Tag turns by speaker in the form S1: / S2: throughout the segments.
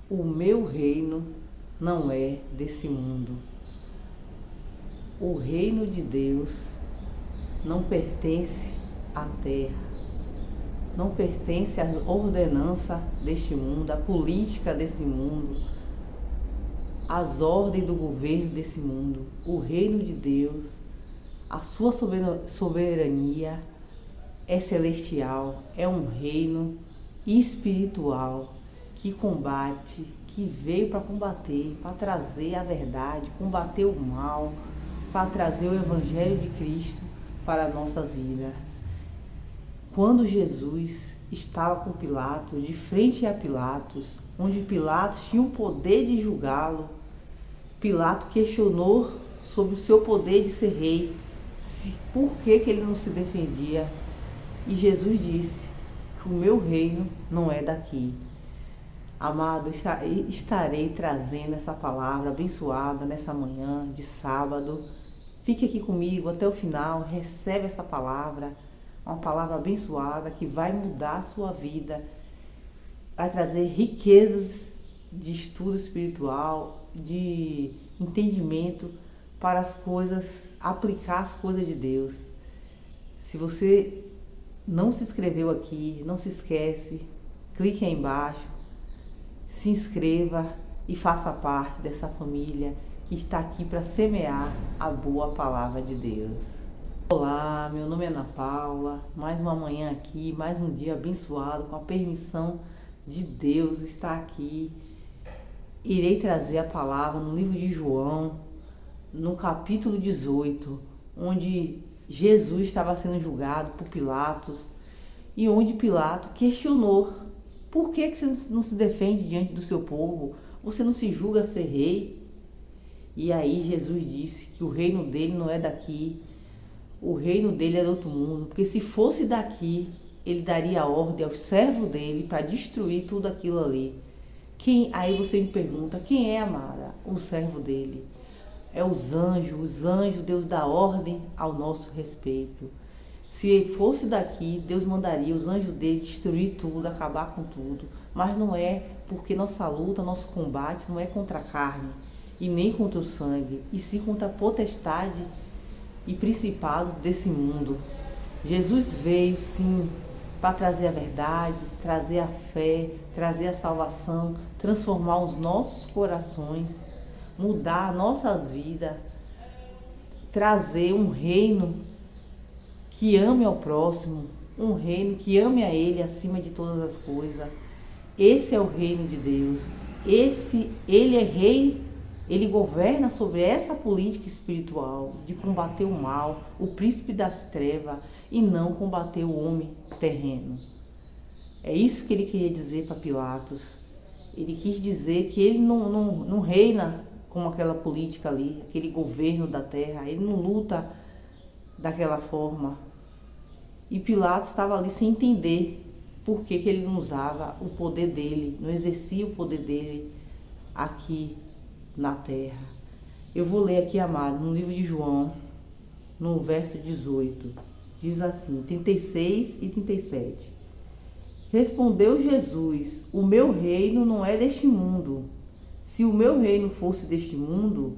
S1: O meu reino não é desse mundo. O reino de Deus não pertence à terra, não pertence às ordenanças deste mundo, à política desse mundo, às ordens do governo desse mundo. O reino de Deus, a sua soberania é celestial, é um reino espiritual que combate, que veio para combater, para trazer a verdade, combater o mal, para trazer o Evangelho de Cristo para nossas vidas. Quando Jesus estava com Pilatos, de frente a Pilatos, onde Pilatos tinha o poder de julgá-lo, Pilatos questionou sobre o seu poder de ser rei, por que ele não se defendia. E Jesus disse que o meu reino não é daqui. Amado, estarei trazendo essa palavra abençoada nessa manhã de sábado. Fique aqui comigo até o final, recebe essa palavra, uma palavra abençoada que vai mudar a sua vida, vai trazer riquezas de estudo espiritual, de entendimento para as coisas, aplicar as coisas de Deus. Se você não se inscreveu aqui, não se esquece, clique aí embaixo, se inscreva e faça parte dessa família que está aqui para semear a boa palavra de Deus. Olá, meu nome é Ana Paula, mais uma manhã aqui, mais um dia abençoado, com a permissão de Deus estar aqui. Irei trazer a palavra no livro de João, no capítulo 18, onde Jesus estava sendo julgado por Pilatos e onde Pilatos questionou: por que você não se defende diante do seu povo? Você não se julga ser rei? E aí Jesus disse que o reino dele não é daqui, o reino dele é do outro mundo, porque se fosse daqui, ele daria ordem aos servos dele para destruir tudo aquilo ali. Aí você me pergunta, quem é, amada? O servo dele. É os anjos, Deus dá ordem ao nosso respeito. Se fosse daqui, Deus mandaria os anjos dele destruir tudo, acabar com tudo. Mas não é, porque nossa luta, nosso combate não é contra a carne e nem contra o sangue, e sim contra a potestade e principado desse mundo. Jesus veio, sim, para trazer a verdade, trazer a fé, trazer a salvação, transformar os nossos corações, mudar nossas vidas, trazer um reino que ame ao próximo, um reino que ame a Ele acima de todas as coisas. Esse é o reino de Deus. Ele é rei, ele governa sobre essa política espiritual de combater o mal, o príncipe das trevas, e não combater o homem terreno. É isso que ele queria dizer para Pilatos. Ele quis dizer que ele não reina como aquela política ali, aquele governo da terra, ele não luta daquela forma. E Pilatos estava ali sem entender por que ele não usava o poder dele, não exercia o poder dele aqui na terra. Eu vou ler aqui, amado, no livro de João, no verso 18, diz assim, 36 e 37. Respondeu Jesus: o meu reino não é deste mundo. Se o meu reino fosse deste mundo,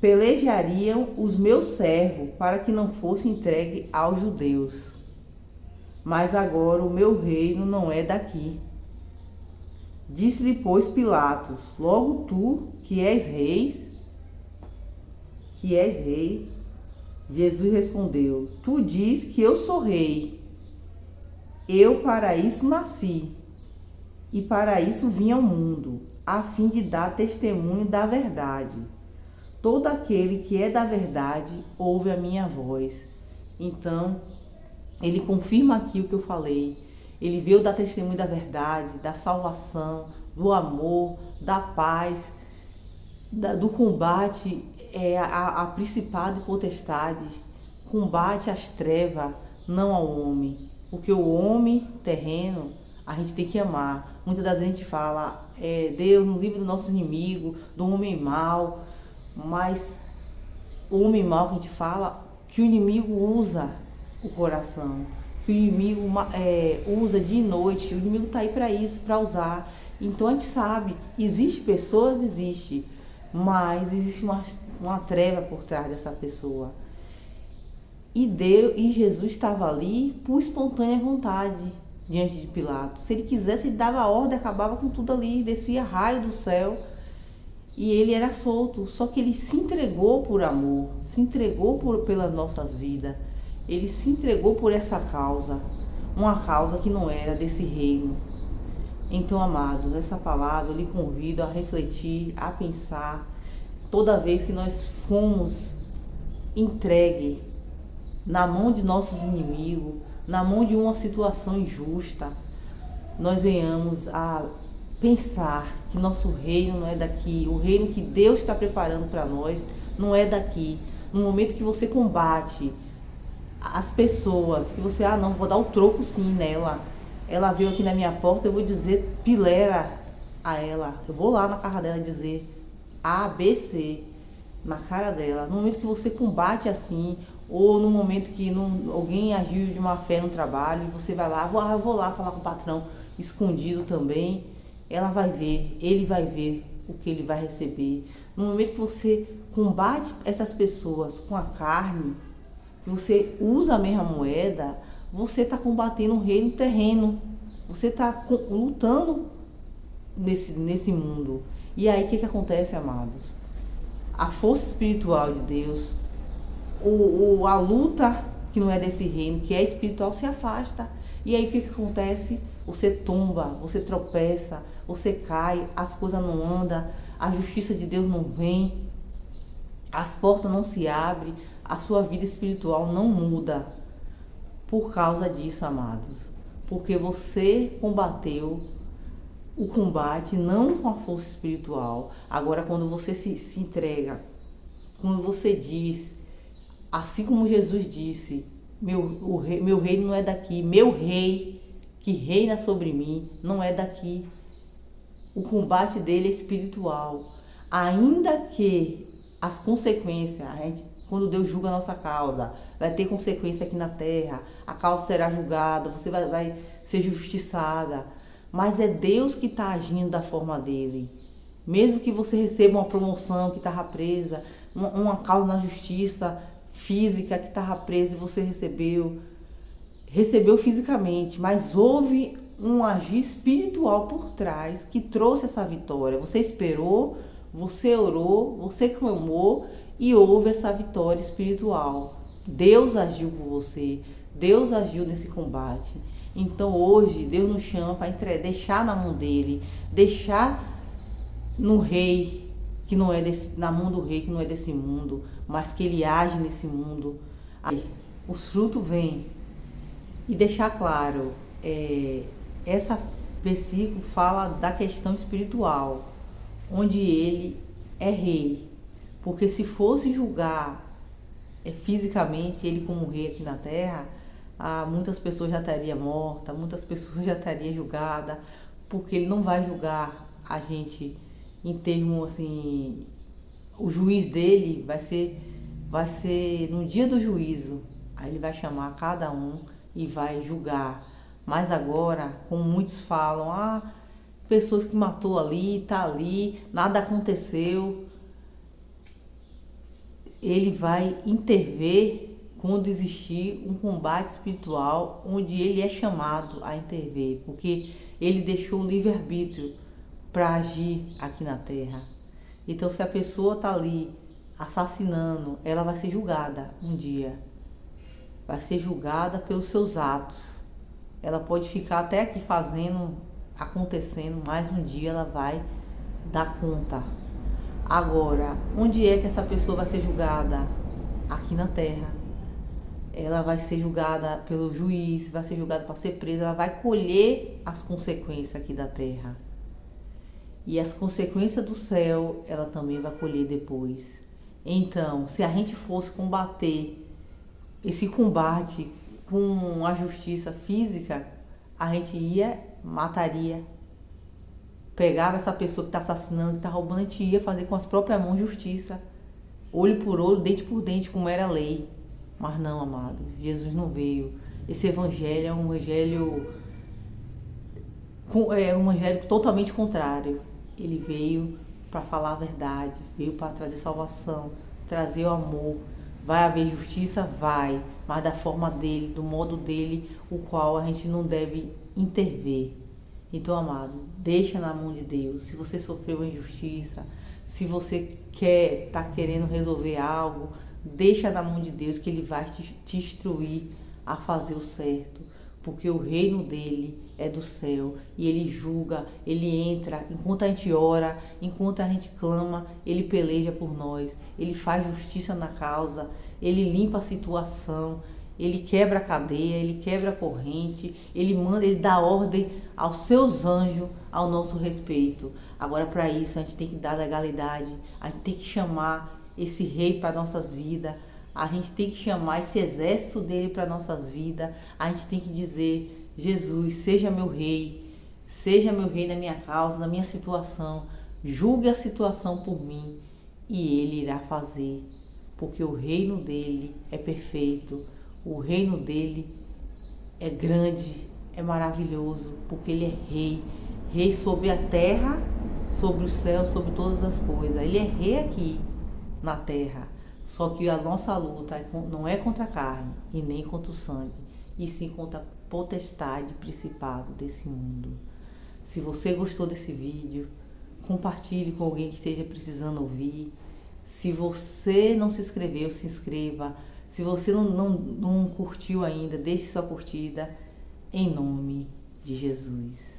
S1: pelejariam os meus servos para que não fosse entregue aos judeus. Mas agora o meu reino não é daqui. Disse-lhe, pois, Pilatos: logo tu, que és rei. Jesus respondeu: tu diz que eu sou rei. Eu para isso nasci, e para isso vim ao mundo, a fim de dar testemunho da verdade. Todo aquele que é da verdade ouve a minha voz. Então, ele confirma aqui o que eu falei. Ele veio dar testemunho da verdade, da salvação, do amor, da paz, do combate a principado e potestade, combate às trevas, não ao homem. Porque o homem terreno, a gente tem que amar. Muitas das vezes a gente fala, Deus nos livra do nosso inimigo, do homem mau, mas o homem mau que a gente fala, que o inimigo usa o coração, que o inimigo usa dia e noite, o inimigo está aí para isso, para usar. Então a gente sabe, existe pessoas, existe, mas existe uma treva por trás dessa pessoa. E Jesus estava ali por espontânea vontade diante de Pilatos. Se ele quisesse, ele dava a ordem, acabava com tudo ali, descia raio do céu e ele era solto. Só que ele se entregou por amor, se entregou pelas nossas vidas. Ele se entregou por essa causa, uma causa que não era desse reino. Então, amados, essa palavra eu lhe convido a refletir, a pensar, toda vez que nós fomos entregue na mão de nossos inimigos, na mão de uma situação injusta, nós venhamos a pensar que nosso reino não é daqui, o reino que Deus está preparando para nós não é daqui. No momento que você combate as pessoas, que você, não, vou dar o troco sim nela, ela veio aqui na minha porta, eu vou dizer pilera a ela, eu vou lá na cara dela dizer A, B, C na cara dela. No momento que você combate assim, ou no momento que alguém agiu de má fé no trabalho, você vai lá, eu vou lá falar com o patrão escondido também, ela vai ver, ele vai ver o que ele vai receber. No momento que você combate essas pessoas com a carne, que você usa a mesma moeda, você está combatendo um reino terreno, você está lutando nesse mundo. E aí o que acontece, amados? A força espiritual de Deus, a luta que não é desse reino, que é espiritual, se afasta. E aí o que acontece? Você tomba, você tropeça, você cai, as coisas não andam, a justiça de Deus não vem, as portas não se abrem, a sua vida espiritual não muda por causa disso, amados. Porque você combateu o combate não com a força espiritual. Agora, quando você se entrega, quando você diz, assim como Jesus disse, meu reino não é daqui, meu rei que reina sobre mim não é daqui. O combate dele é espiritual. Ainda que as consequências, quando Deus julga a nossa causa, vai ter consequência aqui na terra, a causa será julgada, você vai ser justiçada, mas é Deus que está agindo da forma dele. Mesmo que você receba uma promoção que estava presa, uma causa na justiça física que estava presa e você recebeu fisicamente, mas houve um agir espiritual por trás que trouxe essa vitória. Você esperou, você orou, você clamou e houve essa vitória espiritual. Deus agiu por você, Deus agiu nesse combate. Então hoje Deus nos chama para deixar na mão dele, deixar no rei que não é na mão do rei que não é desse mundo, mas que ele age nesse mundo. Aí, os frutos vêm. E deixar claro, esse versículo fala da questão espiritual, onde ele é rei. Porque se fosse julgar fisicamente ele como rei aqui na terra, muitas pessoas já estariam mortas, muitas pessoas já estariam julgadas, porque ele não vai julgar a gente em termos assim, o juiz dele vai ser no dia do juízo, aí ele vai chamar cada um e vai julgar. Mas agora, como muitos falam, pessoas que matou ali, tá ali, nada aconteceu, ele vai intervir quando existir um combate espiritual, onde ele é chamado a intervir, porque ele deixou o livre-arbítrio para agir aqui na terra. Então, se a pessoa está ali assassinando, ela vai ser julgada um dia. Vai ser julgada pelos seus atos. Ela pode ficar até aqui acontecendo, mas um dia ela vai dar conta. Agora, onde é que essa pessoa vai ser julgada? Aqui na terra. Ela vai ser julgada pelo juiz, vai ser julgada para ser presa, ela vai colher as consequências aqui da terra. E as consequências do céu, ela também vai colher depois. Então, se a gente fosse combater esse combate com a justiça física, a gente mataria, pegava essa pessoa que está assassinando, que está roubando, a gente ia fazer com as próprias mãos justiça, olho por olho, dente por dente, como era a lei. Mas não, amado, Jesus não veio. Esse evangelho é um evangelho um evangélico totalmente contrário. Ele veio para falar a verdade, veio para trazer salvação, trazer o amor. Vai haver justiça? Vai, mas da forma dele, do modo dele, o qual a gente não deve intervir. Então, amado, deixa na mão de Deus. Se você sofreu uma injustiça, se você tá querendo resolver algo, deixa na mão de Deus, que Ele vai te instruir a fazer o certo. Porque o reino dele é do céu e ele julga, ele entra, enquanto a gente ora, enquanto a gente clama, ele peleja por nós, ele faz justiça na causa, ele limpa a situação, ele quebra a cadeia, ele quebra a corrente, ele manda, ele dá ordem aos seus anjos ao nosso respeito. Agora, para isso, a gente tem que dar legalidade, a gente tem que chamar esse rei para nossas vidas. A gente tem que chamar esse exército dele para nossas vidas. A gente tem que dizer: Jesus, seja meu rei na minha causa, na minha situação. Julgue a situação por mim e ele irá fazer. Porque o reino dele é perfeito. O reino dele é grande, é maravilhoso. Porque ele é rei. Rei sobre a terra, sobre o céu, sobre todas as coisas. Ele é rei aqui na terra. Só que a nossa luta não é contra a carne e nem contra o sangue, e sim contra a potestade principado desse mundo. Se você gostou desse vídeo, compartilhe com alguém que esteja precisando ouvir. Se você não se inscreveu, se inscreva. Se você não curtiu ainda, deixe sua curtida em nome de Jesus.